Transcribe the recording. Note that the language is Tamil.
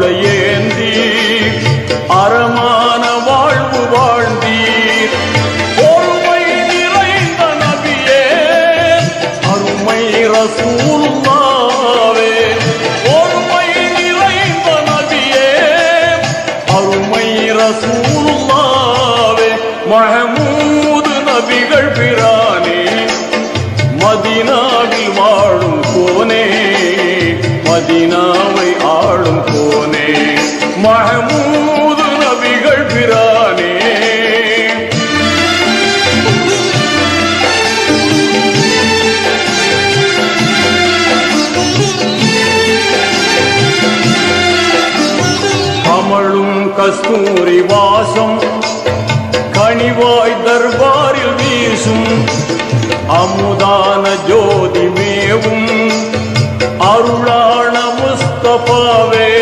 அருளை ஏந்தி அறமான வாழ்வு வாழ்ந்தீர். பொறுமை நிறைந்த நபியே அருமை ரசூலுல்லாவே, பொறுமை நிறைந்த நபியே அருமை ரசூலுல்லாவே, மஹமூது நபிகள் பிரானே மதீனாவில் வாழும் கோனே, மதீனாவை ஆளும் கோனே, மஹமூது நபிகள் பிரானே. கமழும் கஸ்தூரி வாசம் கனிவாய் தர்பாரில் வீசும், அமுதான ஜோதி மேவும் அருளான முஸ்தபாவே.